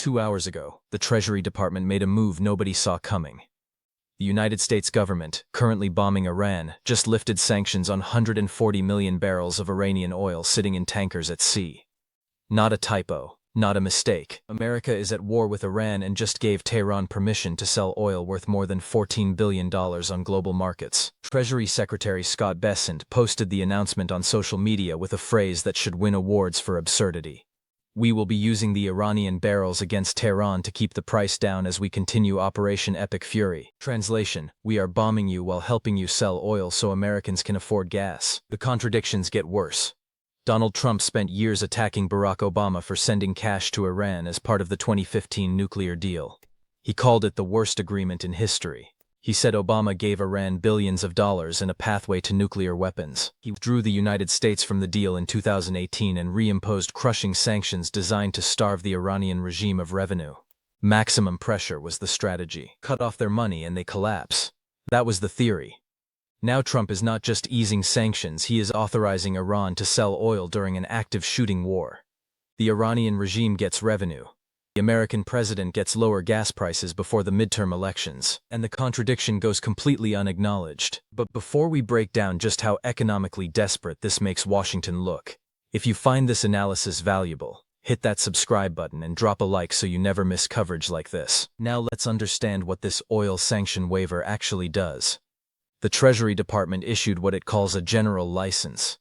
2 hours ago, the Treasury Department made a move nobody saw coming. The United States government, currently bombing Iran, just lifted sanctions on 140 million barrels of Iranian oil sitting in tankers at sea. Not a typo, not a mistake. America is at war with Iran and just gave Tehran permission to sell oil worth more than $14 billion on global markets. Treasury Secretary Scott Bessent posted the announcement on social media with a phrase that should win awards for absurdity. "We will be using the Iranian barrels against Tehran to keep the price down as we continue Operation Epic Fury." Translation: we are bombing you while helping you sell oil so Americans can afford gas. The contradictions get worse. Donald Trump spent years attacking Barack Obama for sending cash to Iran as part of the 2015 nuclear deal. He called it the worst agreement in history. He said Obama gave Iran billions of dollars and a pathway to nuclear weapons. He withdrew the United States from the deal in 2018 and reimposed crushing sanctions designed to starve the Iranian regime of revenue. Maximum pressure was the strategy. Cut off their money and they collapse. That was the theory. Now Trump is not just easing sanctions, he is authorizing Iran to sell oil during an active shooting war. The Iranian regime gets revenue. The American president gets lower gas prices before the midterm elections, and the contradiction goes completely unacknowledged. But before we break down just how economically desperate this makes Washington look, if you find this analysis valuable, hit that subscribe button and drop a like so you never miss coverage like this. Now let's understand what this oil sanction waiver actually does. The Treasury Department issued what it calls a general license.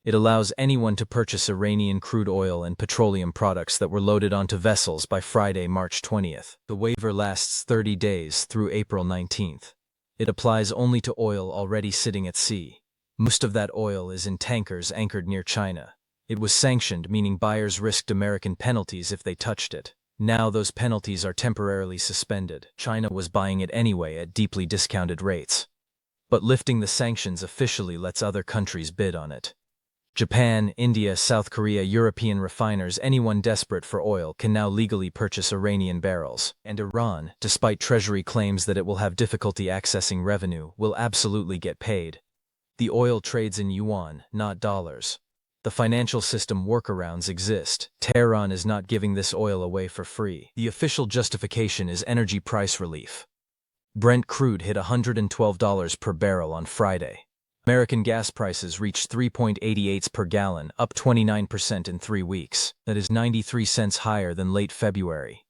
It allows anyone to purchase Iranian crude oil and petroleum products that were loaded onto vessels by Friday, March 20th. The waiver lasts 30 days through April 19th. It applies only to oil already sitting at sea. Most of that oil is in tankers anchored near China. It was sanctioned, meaning buyers risked American penalties if they touched it. Now those penalties are temporarily suspended. China was buying it anyway at deeply discounted rates. But lifting the sanctions officially lets other countries bid on it. Japan, India, South Korea, European refiners, anyone desperate for oil can now legally purchase Iranian barrels. And Iran, despite Treasury claims that it will have difficulty accessing revenue, will absolutely get paid. The oil trades in yuan, not dollars. The financial system workarounds exist. Tehran is not giving this oil away for free. The official justification is energy price relief. Brent crude hit $112 per barrel on Friday. American gas prices reached 3.88 per gallon, up 29% in 3 weeks. That is 93 cents higher than late February.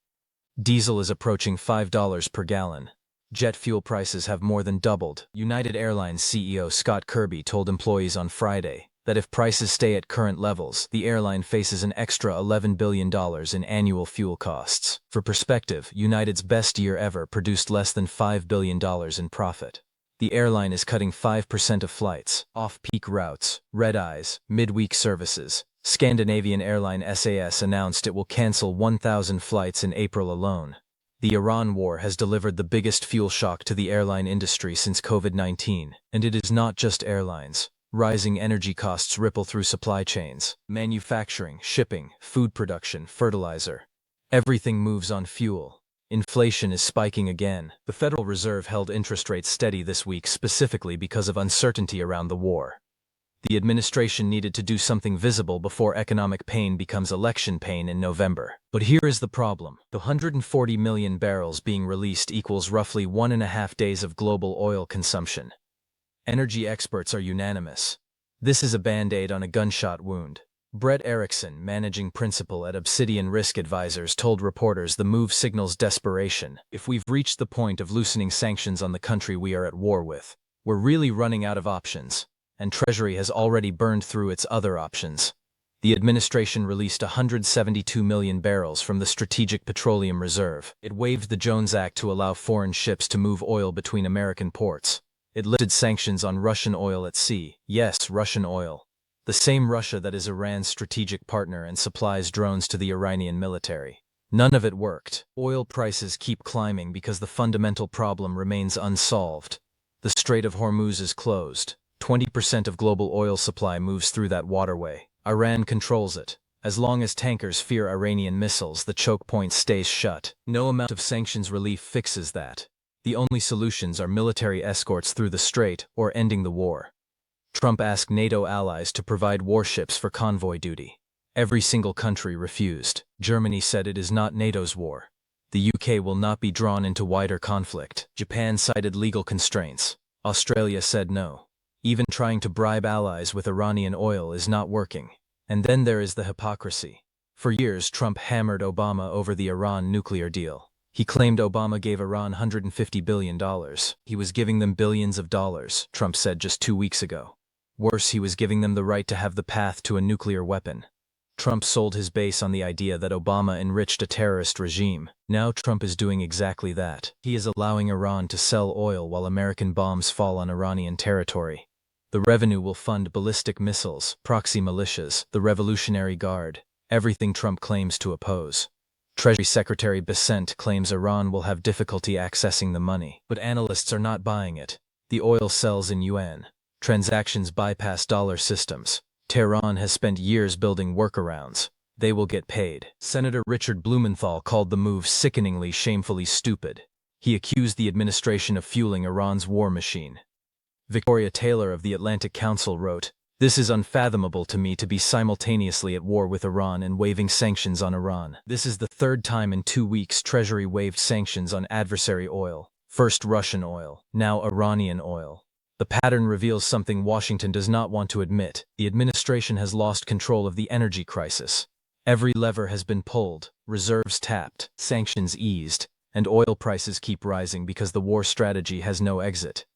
Diesel is approaching $5 per gallon. Jet fuel prices have more than doubled. United Airlines CEO Scott Kirby told employees on Friday that if prices stay at current levels, the airline faces an extra $11 billion in annual fuel costs. For perspective, United's best year ever produced less than $5 billion in profit. The airline is cutting 5% of flights, off-peak routes, red-eyes, midweek services. Scandinavian airline SAS announced it will cancel 1,000 flights in April alone. The Iran war has delivered the biggest fuel shock to the airline industry since COVID-19, and it is not just airlines. Rising energy costs ripple through supply chains. Manufacturing, shipping, food production, fertilizer. Everything moves on fuel. Inflation is spiking again. The Federal Reserve held interest rates steady this week specifically because of uncertainty around the war. The administration needed to do something visible before economic pain becomes election pain in November. But here is the problem. The 140 million barrels being released equals roughly 1.5 days of global oil consumption. Energy experts are unanimous. This is a band-aid on a gunshot wound. Brett Erickson, managing principal at Obsidian Risk Advisors, told reporters the move signals desperation. If we've reached the point of loosening sanctions on the country we are at war with, we're really running out of options, and Treasury has already burned through its other options. The administration released 172 million barrels from the Strategic Petroleum Reserve. It waived the Jones Act to allow foreign ships to move oil between American ports. It lifted sanctions on Russian oil at sea. Yes, Russian oil. The same Russia that is Iran's strategic partner and supplies drones to the Iranian military. None of it worked. Oil prices keep climbing because the fundamental problem remains unsolved. The Strait of Hormuz is closed. 20% of global oil supply moves through that waterway. Iran controls it. As long as tankers fear Iranian missiles, the choke point stays shut. No amount of sanctions relief fixes that. The only solutions are military escorts through the strait or ending the war. Trump asked NATO allies to provide warships for convoy duty. Every single country refused. Germany said it is not NATO's war. The UK will not be drawn into wider conflict. Japan cited legal constraints. Australia said no. Even trying to bribe allies with Iranian oil is not working. And then there is the hypocrisy. For years, Trump hammered Obama over the Iran nuclear deal. He claimed Obama gave Iran $150 billion. He was giving them billions of dollars, Trump said just 2 weeks ago. Worse, he was giving them the right to have the path to a nuclear weapon. Trump sold his base on the idea that Obama enriched a terrorist regime. Now Trump is doing exactly that. He is allowing Iran to sell oil while American bombs fall on Iranian territory. The revenue will fund ballistic missiles, proxy militias, the Revolutionary Guard, everything Trump claims to oppose. Treasury Secretary Bessent claims Iran will have difficulty accessing the money, but analysts are not buying it. The oil sells in yuan. Transactions bypass dollar systems. Tehran has spent years building workarounds. They will get paid. Senator Richard Blumenthal called the move sickeningly, shamefully stupid. He accused the administration of fueling Iran's war machine. Victoria Taylor of the Atlantic Council wrote, "This is unfathomable to me, to be simultaneously at war with Iran and waiving sanctions on Iran. This is the third time in 2 weeks Treasury waived sanctions on adversary oil. First Russian oil, now Iranian oil. The pattern reveals something Washington does not want to admit. The administration has lost control of the energy crisis. Every lever has been pulled, reserves tapped, sanctions eased, and oil prices keep rising because the war strategy has no exit."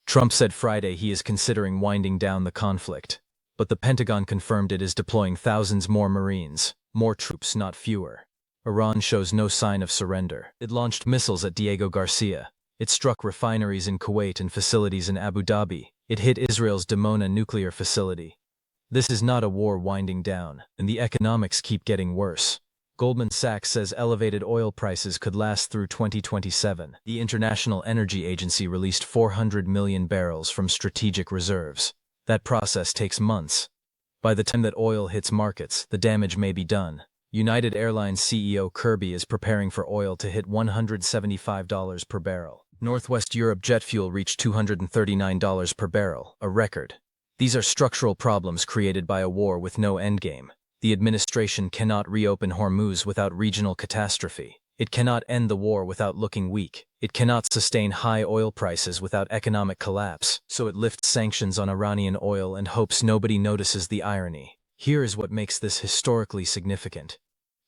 Trump said Friday he is considering winding down the conflict, but the Pentagon confirmed it is deploying thousands more Marines, more troops, not fewer. Iran shows no sign of surrender. It launched missiles at Diego Garcia. It struck refineries in Kuwait and facilities in Abu Dhabi. It hit Israel's Dimona nuclear facility. This is not a war winding down, and the economics keep getting worse. Goldman Sachs says elevated oil prices could last through 2027. The International Energy Agency released 400 million barrels from strategic reserves. That process takes months. By the time that oil hits markets, the damage may be done. United Airlines CEO Kirby is preparing for oil to hit $175 per barrel. Northwest Europe jet fuel reached $239 per barrel, a record. These are structural problems created by a war with no endgame. The administration cannot reopen Hormuz without regional catastrophe. It cannot end the war without looking weak. It cannot sustain high oil prices without economic collapse. So it lifts sanctions on Iranian oil and hopes nobody notices the irony. Here is what makes this historically significant.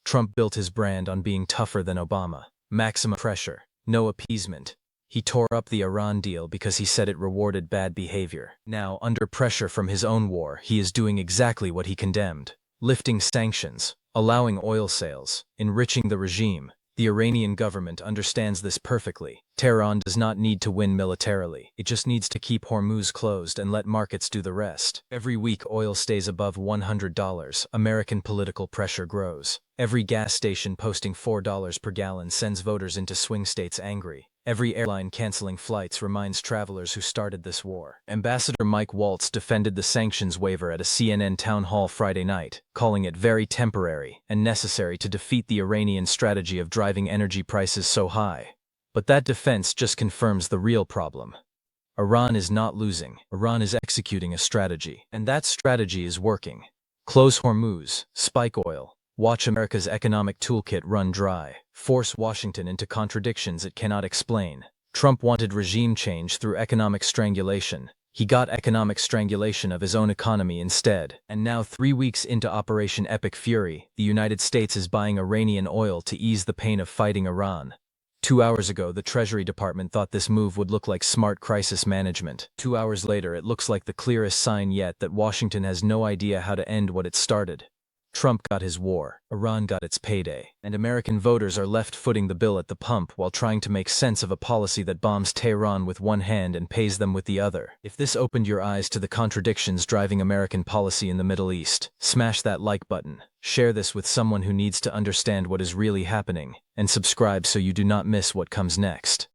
Trump built his brand on being tougher than Obama. Maximum pressure, no appeasement. He tore up the Iran deal because he said it rewarded bad behavior. Now, under pressure from his own war, he is doing exactly what he condemned. Lifting sanctions, allowing oil sales, enriching the regime. The Iranian government understands this perfectly. Tehran does not need to win militarily. It just needs to keep Hormuz closed and let markets do the rest. Every week oil stays above $100. American political pressure grows. Every gas station posting $4 per gallon sends voters into swing states angry. Every airline canceling flights reminds travelers who started this war. Ambassador Mike Waltz defended the sanctions waiver at a CNN town hall Friday night, calling it very temporary and necessary to defeat the Iranian strategy of driving energy prices so high. But that defense just confirms the real problem. Iran is not losing. Iran is executing a strategy, and that strategy is working. Close Hormuz, spike oil. Watch America's economic toolkit run dry. Force Washington into contradictions it cannot explain. Trump wanted regime change through economic strangulation. He got economic strangulation of his own economy instead. And now 3 weeks into Operation Epic Fury, the United States is buying Iranian oil to ease the pain of fighting Iran. 2 hours ago, the Treasury Department thought this move would look like smart crisis management. 2 hours later, it looks like the clearest sign yet that Washington has no idea how to end what it started. Trump got his war, Iran got its payday, and American voters are left footing the bill at the pump while trying to make sense of a policy that bombs Tehran with one hand and pays them with the other. If this opened your eyes to the contradictions driving American policy in the Middle East, smash that like button, share this with someone who needs to understand what is really happening, and subscribe so you do not miss what comes next.